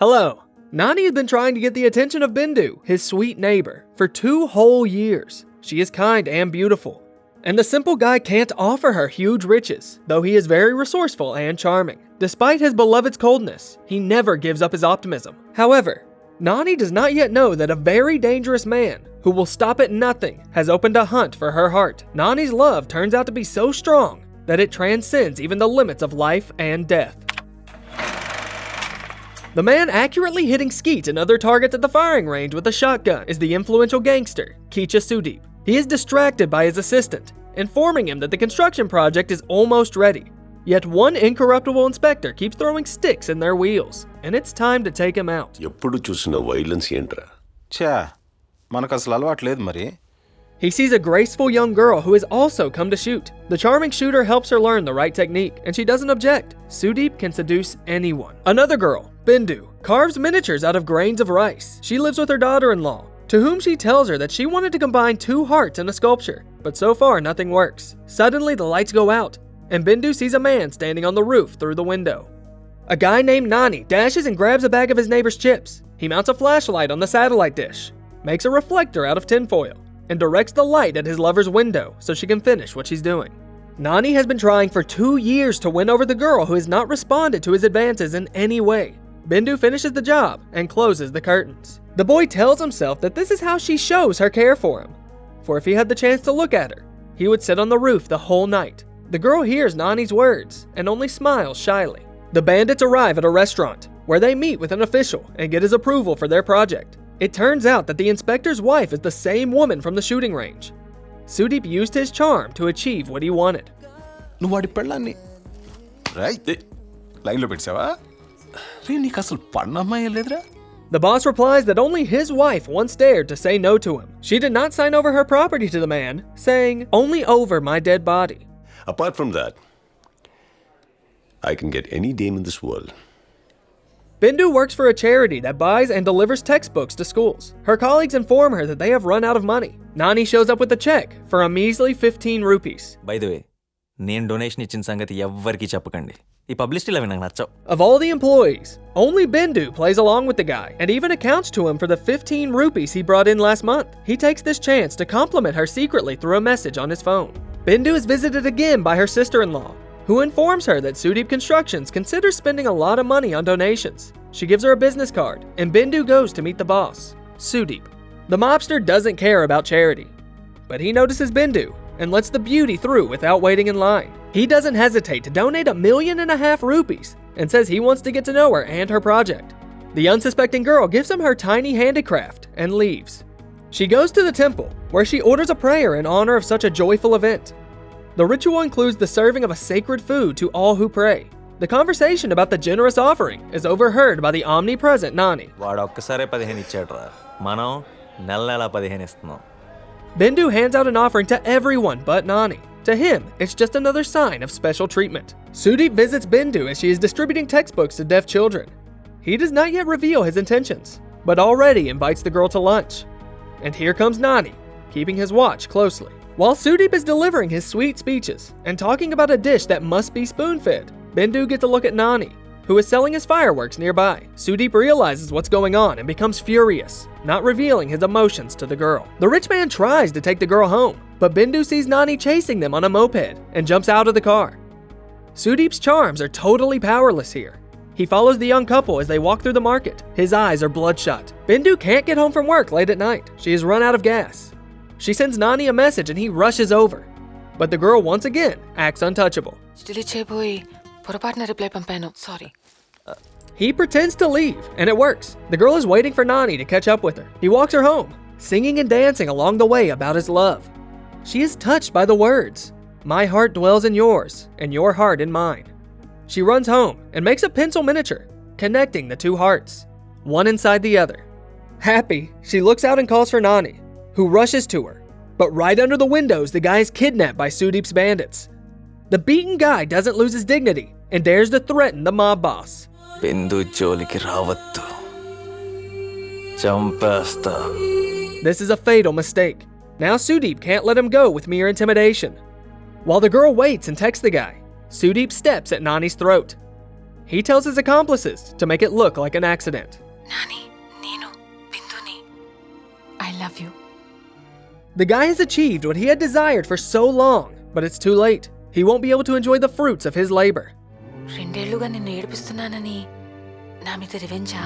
Hello. Nani has been trying to get the attention of Bindu, his sweet neighbor, for 2 whole years. She is kind and beautiful, and the simple guy can't offer her huge riches, though he is very resourceful and charming. Despite his beloved's coldness, he never gives up his optimism. However, Nani does not yet know that a very dangerous man, who will stop at nothing, has opened a hunt for her heart. Nani's love turns out to be so strong that it transcends even the limits of life and death. The man accurately hitting Skeet and other targets at the firing range with a shotgun is the influential gangster, Sudeep. He is distracted by his assistant, informing him that the construction project is almost ready. Yet one incorruptible inspector keeps throwing sticks in their wheels, and it's time to take him out. ఎప్పుడు చూసిన violence ఏంట్రా? మనకు అసలు అలవాటు లేదు మరి. He sees a graceful young girl who has also come to shoot. The charming shooter helps her learn the right technique, and she doesn't object. Sudeep can seduce anyone. Another girl, Bindu, carves miniatures out of grains of rice. She lives with her daughter-in-law, to whom she tells her that she wanted to combine 2 hearts in a sculpture, but so far nothing works. Suddenly the lights go out, and Bindu sees a man standing on the roof through the window. A guy named Nani dashes and grabs a bag of his neighbor's chips. He mounts a flashlight on the satellite dish, makes a reflector out of tinfoil, and directs the light at his lover's window so she can finish what she's doing. Nani has been trying for 2 years to win over the girl who has not responded to his advances in any way. Bindu finishes the job and closes the curtains. The boy tells himself that this is how she shows her care for him, for if he had the chance to look at her, he would sit on the roof the whole night. The girl hears Nani's words and only smiles shyly. The bandits arrive at a restaurant, where they meet with an official and get his approval for their project. It turns out that the inspector's wife is the same woman from the shooting range. Sudeep used his charm to achieve what he wanted. నువ్వు వాడి పెళ్ళాన్ని లైన్లో పెట్టావా? నీకు అసలు పన్నమ్మాయి లేదురా? The boss replies that only his wife once dared to say no to him. She did not sign over her property to the man, saying, "Only over my dead body." Apart from that, I can get any dame in this world. Bindu works for a charity that buys and delivers textbooks to schools. Her colleagues inform her that they have run out of money. Nani shows up with a check for a measly 15 rupees. By the way, నేను donation ఇచ్చిన సంగతి ఎవ్వరికీ చెప్పకండి. ఈ పబ్లిసిటీలు అవి నాకు నచ్చవు. Of all the employees, only Bindu plays along with the guy and even accounts to him for the 15 rupees he brought in last month. He takes this chance to compliment her secretly through a message on his phone. Bindu is visited again by her sister-in-law, who informs her that Sudeep Constructions considers spending a lot of money on donations. She gives her a business card, and Bindu goes to meet the boss, Sudeep. The mobster doesn't care about charity, but he notices Bindu and lets the beauty through without waiting in line. He doesn't hesitate to donate 1.5 million rupees and says he wants to get to know her and her project. The unsuspecting girl gives him her tiny handicraft and leaves. She goes to the temple, where she orders a prayer in honor of such a joyful event. The ritual includes the serving of a sacred food to all who pray. The conversation about the generous offering is overheard by the omnipresent Nani. వాడు ఒక్కసారే 15 ఇచ్చాడురా. మనం నెల నెల 15 ఇస్తున్నాం. Bindu hands out an offering to everyone but Nani. To him, it's just another sign of special treatment. Sudeep visits Bindu as she is distributing textbooks to deaf children. He does not yet reveal his intentions, but already invites the girl to lunch. And here comes Nani, keeping his watch closely. While Sudeep is delivering his sweet speeches and talking about a dish that must be spoon-fed, Bindu gets a look at Nani, who is selling his fireworks nearby. Sudeep realizes what's going on and becomes furious, not revealing his emotions to the girl. The rich man tries to take the girl home, but Bindu sees Nani chasing them on a moped and jumps out of the car. Sudeep's charms are totally powerless here. He follows the young couple as they walk through the market. His eyes are bloodshot. Bindu can't get home from work late at night. She has run out of gas. She sends Nani a message and he rushes over. But the girl once again acts untouchable. Sorry. He pretends to leave, and it works. The girl is waiting for Nani to catch up with her. He walks her home, singing and dancing along the way about his love. She is touched by the words, "My heart dwells in yours, and your heart in mine." She runs home and makes a pencil miniature, connecting the 2 hearts, one inside the other. Happy, she looks out and calls for Nani, who rushes to her. But right under the windows, the guy is kidnapped by Sudeep's bandits. The beaten guy doesn't lose his dignity and dares to threaten the mob boss. బిందు జోలికి రావద్దు. చంపేస్తా. This is a fatal mistake. Now Sudeep can't let him go with mere intimidation. While the girl waits and texts the guy, Sudeep steps at Nani's throat. He tells his accomplices to make it look like an accident. Nani, Nenu, Binduni. I love you. The guy has achieved what he had desired for so long, but it's too late. He won't be able to enjoy the fruits of his labor. రెండేళ్లుగా నిన్ను ఏడిపిస్తున్నానని నా మీద రివెంజా?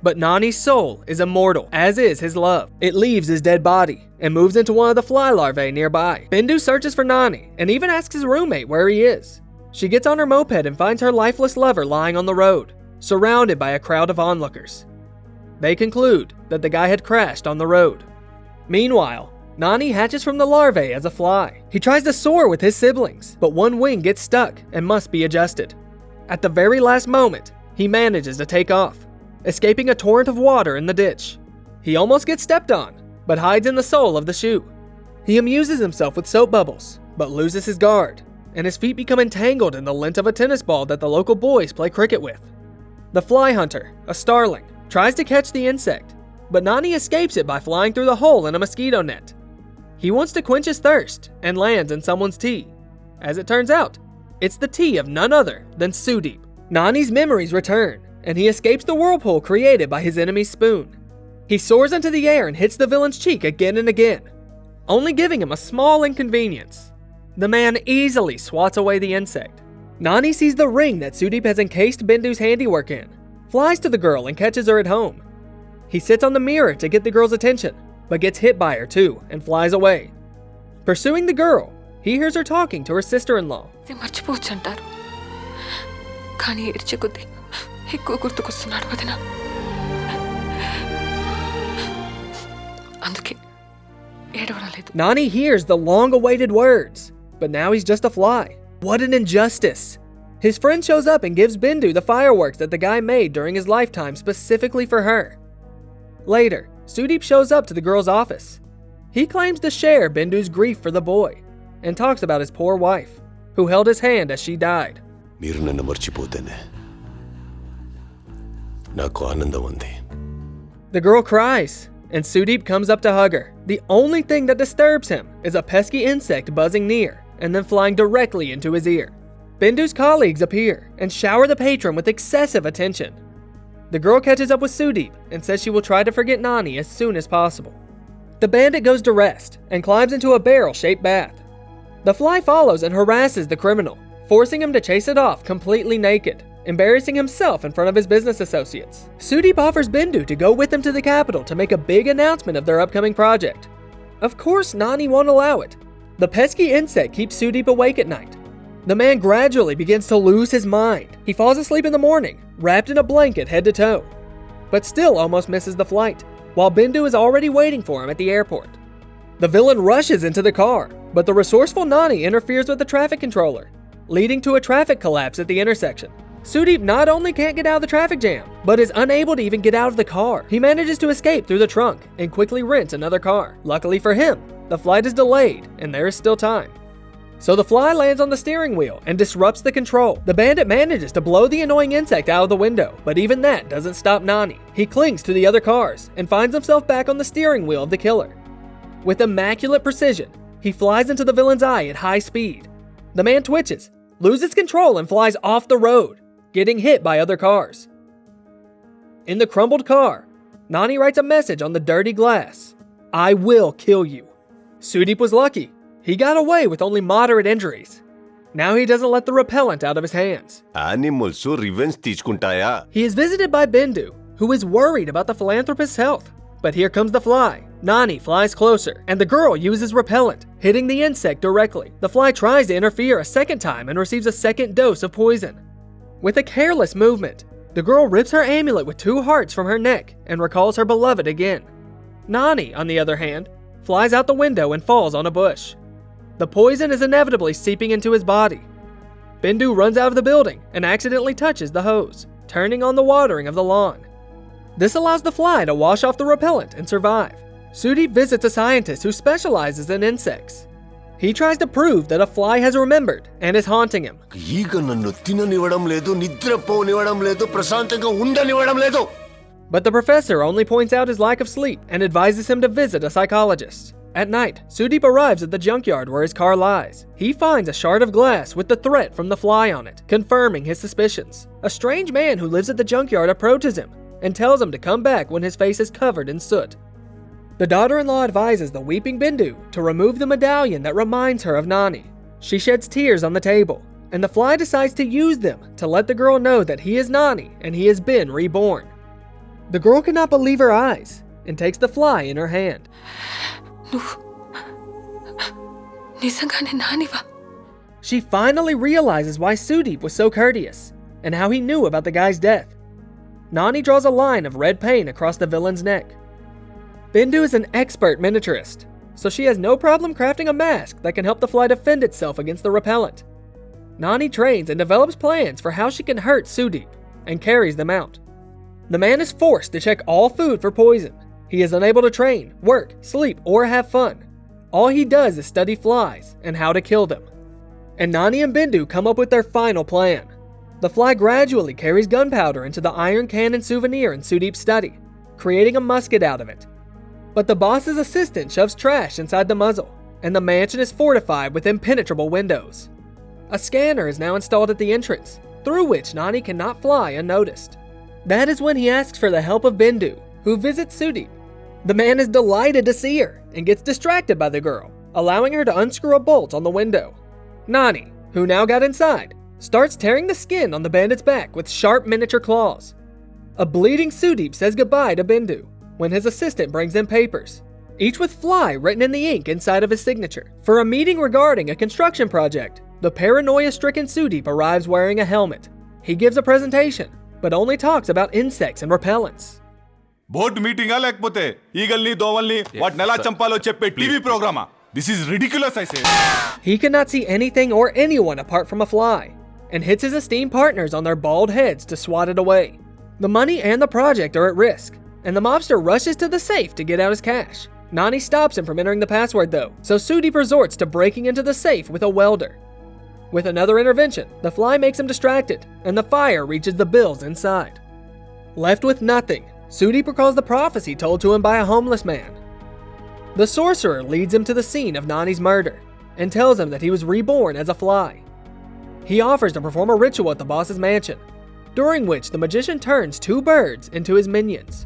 But Nani's soul is immortal, as is his love. It leaves his dead body and moves into one of the fly larvae nearby. Bindu searches for Nani and even asks his roommate where he is. She gets on her moped and finds her lifeless lover lying on the road, surrounded by a crowd of onlookers. They conclude that the guy had crashed on the road. Meanwhile, Nani hatches from the larvae as a fly. He tries to soar with his siblings, but one wing gets stuck and must be adjusted. At the very last moment, he manages to take off, escaping a torrent of water in the ditch. He almost gets stepped on, but hides in the sole of the shoe. He amuses himself with soap bubbles, but loses his guard, and his feet become entangled in the lint of a tennis ball that the local boys play cricket with. The fly hunter, a starling, tries to catch the insect, but Nani escapes it by flying through the hole in a mosquito net. He wants to quench his thirst and lands in someone's tea. As it turns out, it's the tea of none other than Sudeep. Nani's memories return, and he escapes the whirlpool created by his enemy's spoon. He soars into the air and hits the villain's cheek again and again, only giving him a small inconvenience. The man easily swats away the insect. Nani sees the ring that Sudeep has encased Bindu's handiwork in, flies to the girl and catches her at home. He sits on the mirror to get the girl's attention, but gets hit by her too and flies away. Pursuing the girl, he hears her talking to her sister-in-law. ఇది మర్చిపోవచ్చు అంటారు, కానీ ఏడ్చే కొద్దీ ఎక్కువ గుర్తుకొస్తున్నాడు వదిన. అందుకే ఏడవడం లేదు. Nani hears the long-awaited words, but now he's just a fly. What an injustice! His friend shows up and gives Bindu the fireworks that the guy made during his lifetime specifically for her. Later, Sudeep shows up to the girl's office. He claims to share Bindu's grief for the boy and talks about his poor wife, who held his hand as she died. మీరు నన్ను మర్చిపోతేనే నాకు ఆనందం ఉంది. The girl cries, and Sudeep comes up to hug her. The only thing that disturbs him is a pesky insect buzzing near and then flying directly into his ear. Bindu's colleagues appear and shower the patron with excessive attention. The girl catches up with Sudeep and says she will try to forget Nani as soon as possible. The bandit goes to rest and climbs into a barrel-shaped bath. The fly follows and harasses the criminal, forcing him to chase it off completely naked, embarrassing himself in front of his business associates. Sudeep offers Bindu to go with him to the capital to make a big announcement of their upcoming project. Of course, Nani won't allow it. The pesky insect keeps Sudeep awake at night. The man gradually begins to lose his mind. He falls asleep in the morning, wrapped in a blanket head to toe, but still almost misses the flight, while Bindu is already waiting for him at the airport. The villain rushes into the car, but the resourceful Nani interferes with the traffic controller, leading to a traffic collapse at the intersection. Sudeep not only can't get out of the traffic jam, but is unable to even get out of the car. He manages to escape through the trunk and quickly rents another car. Luckily for him, the flight is delayed and there is still time. So the fly lands on the steering wheel and disrupts the control. The bandit manages to blow the annoying insect out of the window, but even that doesn't stop Nani. He clings to the other cars and finds himself back on the steering wheel of the killer. With immaculate precision, he flies into the villain's eye at high speed. The man twitches, loses control and flies off the road, getting hit by other cars. In the crumbled car, Nani writes a message on the dirty glass. I will kill you. Sudeep was lucky. He got away with only moderate injuries. Now he doesn't let the repellent out of his hands. Animals revenge తీసుకుంటాయా? He is visited by Bindu, who is worried about the philanthropist's health. But here comes the fly. Nani flies closer, and the girl uses repellent, hitting the insect directly. The fly tries to interfere a second time and receives a second dose of poison. With a careless movement, the girl rips her amulet with 2 hearts from her neck and recalls her beloved again. Nani, on the other hand, flies out the window and falls on a bush. The poison is inevitably seeping into his body. Bindu runs out of the building and accidentally touches the hose, turning on the watering of the lawn. This allows the fly to wash off the repellent and survive. Sudeep visits a scientist who specializes in insects. He tries to prove that a fly has remembered and is haunting him. ఈగ నన్ను తిననివ్వడం లేదు, నిద్రపోనివ్వడం లేదు, ప్రశాంతంగా ఉండనివ్వడం లేదు. But the professor only points out his lack of sleep and advises him to visit a psychologist. At night, Sudeep arrives at the junkyard where his car lies. He finds a shard of glass with the threat from the fly on it, confirming his suspicions. A strange man who lives at the junkyard approaches him and tells him to come back when his face is covered in soot. The daughter-in-law advises the weeping Bindu to remove the medallion that reminds her of Nani. She sheds tears on the table, and the fly decides to use them to let the girl know that he is Nani and he has been reborn. The girl cannot believe her eyes and takes the fly in her hand. నిజంగానే నానివా? She finally realizes why Sudeep was so courteous and how he knew about the guy's death. Nani draws a line of red paint across the villain's neck. Bindu is an expert miniaturist, so she has no problem crafting a mask that can help the fly defend itself against the repellent. Nani trains and develops plans for how she can hurt Sudeep and carries them out. The man is forced to check all food for poison. He is unable to train, work, sleep, or have fun. All he does is study flies and how to kill them. And Nani and Bindu come up with their final plan. The fly gradually carries gunpowder into the iron cannon souvenir in Sudeep's study, creating a musket out of it. But the boss's assistant shoves trash inside the muzzle, and the mansion is fortified with impenetrable windows. A scanner is now installed at the entrance, through which Nani cannot fly unnoticed. That is when he asks for the help of Bindu, who visits Sudeep. The man is delighted to see her and gets distracted by the girl, allowing her to unscrew a bolt on the window. Nani, who now got inside, starts tearing the skin on the bandit's back with sharp miniature claws. A bleeding Sudeep says goodbye to Bindu when his assistant brings in papers, each with fly written in the ink inside of his signature. For a meeting regarding a construction project, the paranoia-stricken Sudeep arrives wearing a helmet. He gives a presentation, but only talks about insects and repellents. Board మీటింగా లేకపోతే ఈగల్ని దోవల్ని వాటిని ఎలా చంపాలో చెప్పే TV ప్రోగ్రామా? This is ridiculous I say. He cannot see anything or anyone apart from a fly, and hits his esteemed partners on their bald heads to swat it away. The money and the project are at risk, and the mobster rushes to the safe to get out his cash. Nani stops him from entering the password though, so Sudeep resorts to breaking into the safe with a welder. With another intervention, the fly makes him distracted, and the fire reaches the bills inside. Left with nothing, Sudeep recalls the prophecy told to him by a homeless man. The sorcerer leads him to the scene of Nani's murder and tells him that he was reborn as a fly. He offers to perform a ritual at the boss's mansion, during which the magician turns 2 birds into his minions.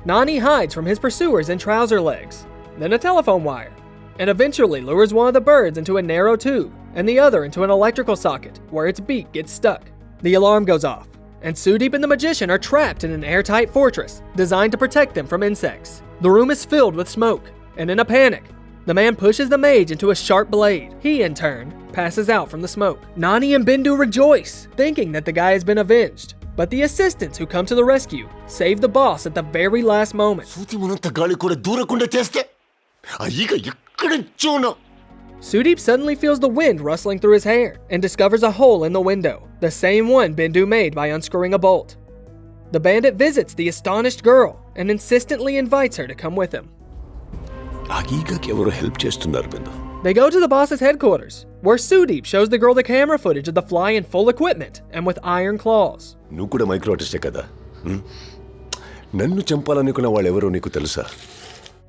Nani hides from his pursuers in trouser legs, then a telephone wire, and eventually lures one of the birds into a narrow tube and the other into an electrical socket where its beak gets stuck. The alarm goes off, and Sudeep and the magician are trapped in an airtight fortress designed to protect them from insects. The room is filled with smoke, and in a panic, the man pushes the mage into a sharp blade. He, in turn, passes out from the smoke. Nani and Bindu rejoice, thinking that the guy has been avenged. But the assistants who come to the rescue save the boss at the very last moment. Sudeep suddenly feels the wind rustling through his hair and discovers a hole in the window, the same one Bindu made by unscrewing a bolt. The bandit visits the astonished girl and insistently invites her to come with him. They go to the boss's headquarters, where Sudeep shows the girl the camera footage of the fly in full equipment and with iron claws. నువ్వు కూడా micro ఆర్టిస్టే కదా? నన్ను చంపాలనుకున్న వాళ్ళెవరో నీకు తెలుసా?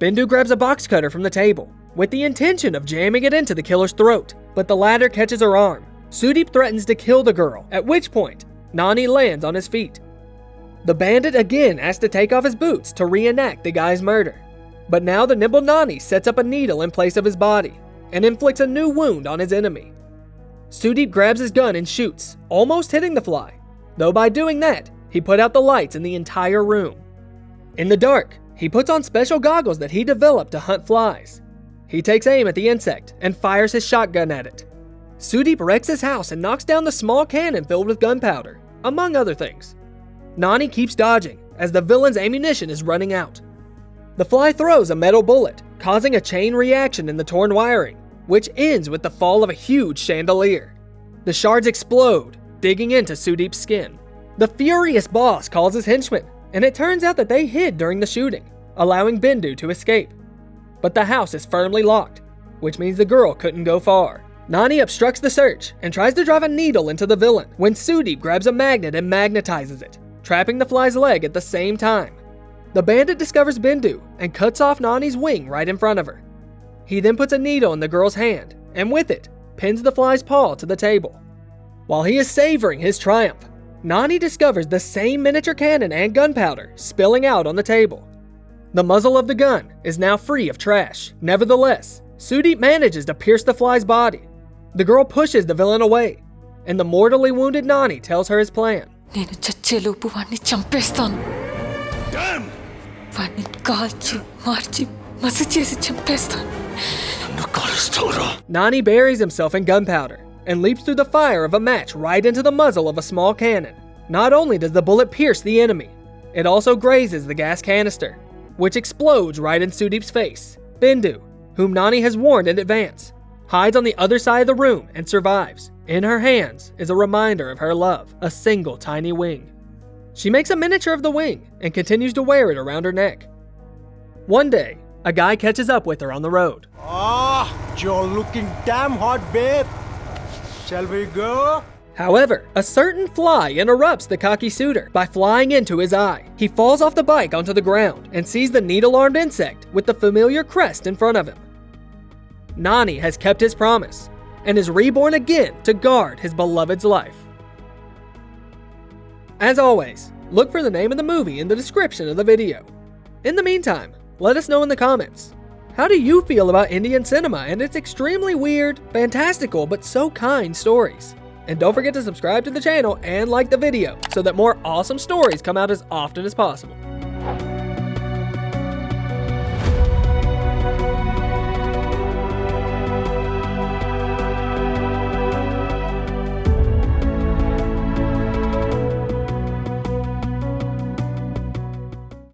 Bindu grabs a box cutter from the table, with the intention of jamming it into the killer's throat, but the latter catches her arm. Sudeep threatens to kill the girl, at which point, Nani lands on his feet. The bandit again asks to take off his boots to reenact the guy's murder. But now the nimble Nani sets up a needle in place of his body, and inflicts a new wound on his enemy. Sudeep grabs his gun and shoots, almost hitting the fly, though by doing that, he put out the lights in the entire room. In the dark, he puts on special goggles that he developed to hunt flies. He takes aim at the insect and fires his shotgun at it. Sudeep wrecks his house and knocks down the small cannon filled with gunpowder, among other things. Nani keeps dodging as the villain's ammunition is running out. The fly throws a metal bullet, causing a chain reaction in the torn wiring, which ends with the fall of a huge chandelier. The shards explode, digging into Sudeep's skin. The furious boss calls his henchmen, and it turns out that they hid during the shooting, allowing Bindu to escape. But the house is firmly locked, which means the girl couldn't go far. Nani obstructs the search and tries to drive a needle into the villain when Sudeep grabs a magnet and magnetizes it, trapping the fly's leg at the same time. The bandit discovers Bindu and cuts off Nani's wing right in front of her. He then puts a needle in the girl's hand, and with it, pins the fly's paw to the table. While he is savoring his triumph, Nani discovers the same miniature cannon and gunpowder spilling out on the table. The muzzle of the gun is now free of trash. Nevertheless, Sudeep manages to pierce the fly's body. The girl pushes the villain away, and the mortally wounded Nani tells her his plan. నేను చచ్చేలోపు వాణ్ణి చంపేస్తాను. వాణ్ణి కాల్చి మార్చి మసి చేసి చంపేస్తాను. Nani buries himself in gunpowder and leaps through the fire of a match right into the muzzle of a small cannon. Not only does the bullet pierce the enemy, it also grazes the gas canister, which explodes right in Sudeep's face. Bindu, whom Nani has warned in advance, hides on the other side of the room and survives. In her hands is a reminder of her love, a single tiny wing. She makes a miniature of the wing and continues to wear it around her neck. One day, a guy catches up with her on the road. You're looking damn hot, babe. Shall we go? However, a certain fly interrupts the cocky suitor by flying into his eye. He falls off the bike onto the ground and sees the needle-armed insect with the familiar crest in front of him. Nani has kept his promise and is reborn again to guard his beloved's life. As always, look for the name of the movie in the description of the video. In the meantime, let us know in the comments. How do you feel about Indian cinema and its extremely weird, fantastical, but so kind stories? And don't forget to subscribe to the channel and like the video so that more awesome stories come out as often as possible.